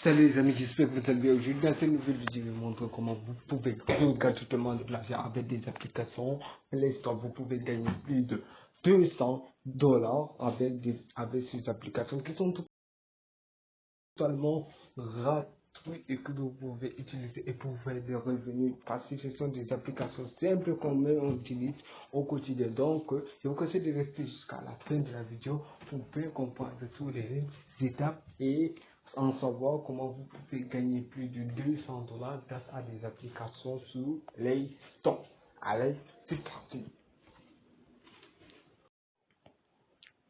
Salut les amis, j'espère que vous allez bien. Aujourd'hui, dans cette nouvelle vidéo, je vous montre comment vous pouvez gagner gratuitement de l'argent avec des applications. Pour l'instant, vous pouvez gagner plus de $200 avec ces applications qui sont totalement gratuites et que vous pouvez utiliser et pour faire des revenus passifs. Ce sont des applications simples qu'on utilise au quotidien. Donc, je vous conseille de rester jusqu'à la fin de la vidéo pour bien comprendre toutes les étapes et en savoir comment vous pouvez gagner plus de $200 grâce à des applications sur les stores. Allez, c'est parti.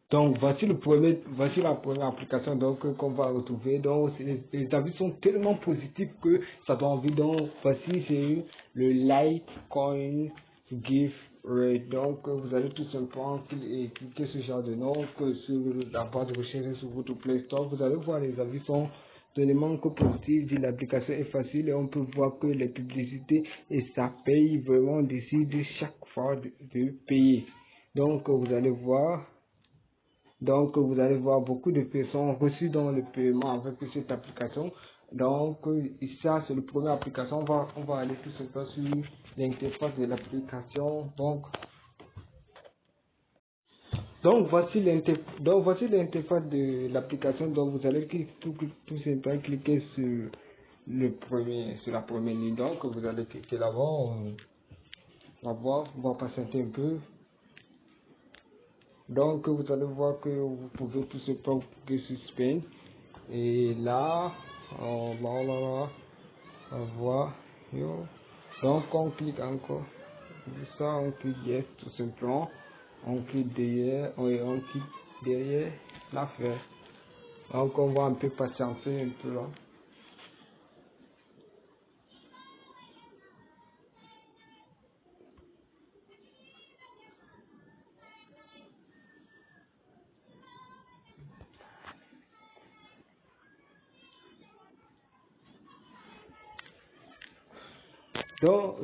Donc voici la première application qu'on va retrouver. Donc les avis sont tellement positifs que ça donne envie. Donc voici c'est le Litecoin Giveaway. Donc vous allez tout simplement cliquer ce genre de nom que sur la barre de recherche sur votre Play Store. Vous allez voir les avis sont tellement que positifs. L'application est facile et on peut voir que les publicités et ça paye vraiment décide chaque fois de payer. Donc vous allez voir. Donc, vous allez voir beaucoup de personnes reçues dans le paiement avec cette application. Donc, ça, c'est la première application. On va aller tout simplement sur l'interface de l'application. Donc, voici l'interface de l'application. Donc, vous allez tout simplement cliquer sur sur la première ligne. Donc, vous allez cliquer là-bas. On va voir, on va patienter un peu. Donc vous allez voir que vous pouvez tout simplement cliquer sur Spain et là on voit donc on clique encore ça, on clique yes tout simplement, on clique derrière et on clique derrière l'affaire. Donc on va un peu patienter un peu là.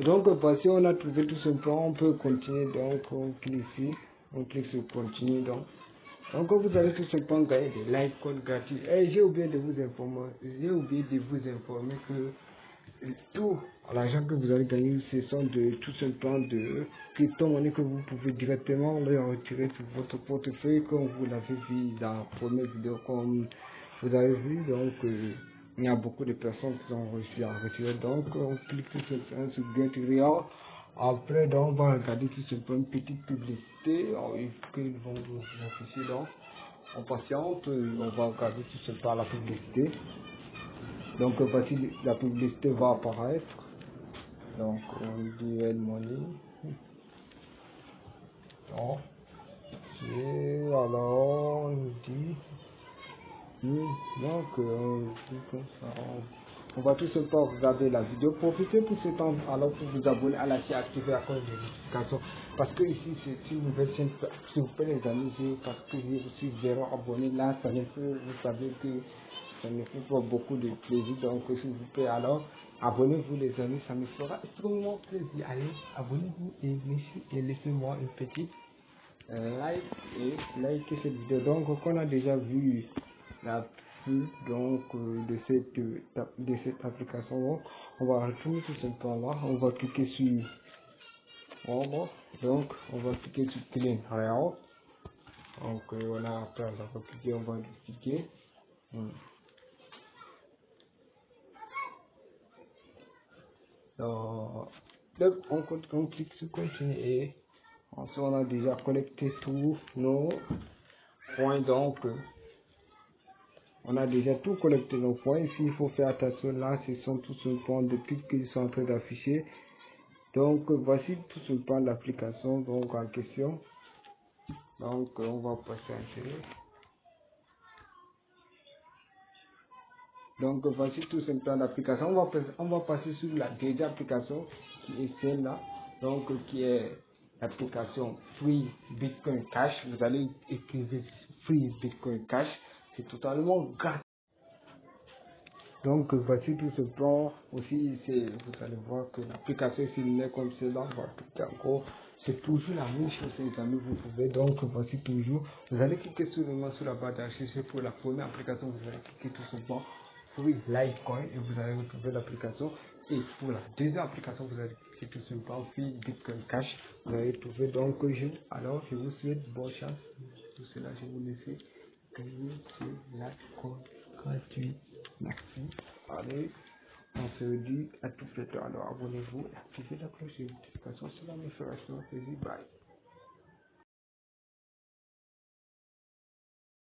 Donc voici on a trouvé tout simplement, on peut continuer. Donc on clique ici, on clique sur continue. Donc vous allez tout simplement gagner des Litecoin gratuits. Et j'ai oublié de vous informer que tout l'argent que vous allez gagner, ce sont tout simplement de crypto-monnaie que vous pouvez directement les retirer sur votre portefeuille comme vous l'avez vu dans la première vidéo, comme vous avez vu. Donc il y a beaucoup de personnes qui ont réussi à retirer. Donc on clique tout simplement sur Get Real. Après, donc, on va regarder tout simplement une petite publicité qu'ils vont vous afficher. Donc, on patiente, on va regarder tout simplement la publicité. Donc, voici la publicité va apparaître. Donc, on dit Red Money. Donc, et alors, on dit. Donc, on dit comme ça. On va tout simplement regarder la vidéo. Profitez pour ce temps alors pour vous abonner à la chaîne, activer la cloche de notification. Parce que ici c'est une nouvelle chaîne. S'il vous plaît les amis, parce que je suis zéro abonné là, ça ne fait, vous savez que ça ne fait pas beaucoup de plaisir. Donc s'il vous plaît alors, abonnez-vous les amis, ça me fera extrêmement plaisir. Allez, abonnez-vous et laissez-moi une petite like et likez cette vidéo. Donc on a déjà vu la pub de cette application. Donc, on va retourner tout simplement là, on va cliquer sur voilà. Donc on va cliquer sur Clean Real. Donc on a après on va cliquer, on va cliquer. Donc on clique sur continuer et ensuite on a déjà collecté tous nos points. Donc on a déjà tout collecté nos points. Ici, il faut faire attention. Là, ce sont tous ces points de pub qu'ils sont en train d'afficher. Donc, voici tout ce point l'application donc en question. Donc, on va passer à télé. Donc, voici tout ce plan d'application. On va passer sur la deuxième application qui est celle-là. Donc, qui est l'application Free Bitcoin Cash. Vous allez écrire Free Bitcoin Cash. C'est totalement gratuit. Donc voici tout ce plan aussi, vous allez voir que l'application est similaire comme celle-là, on va cliquer encore, c'est toujours la même chose les amis, vous pouvez donc voici toujours, vous allez cliquer sur la barre d'affichage pour la première application, vous allez cliquer tout simplement oui, Litecoin et vous allez retrouver l'application. Et pour la deuxième application, vous allez cliquer tout simplement sur Bitcoin Cash. Vous allez trouver donc alors je vous souhaite bonne chance. Pour cela, je vous laisse gagner sur Litecoin gratuit. Merci. Allez, on se dit à tout bientôt. Alors abonnez-vous et activez la cloche de notification. Cela me fera plaisir. Bye.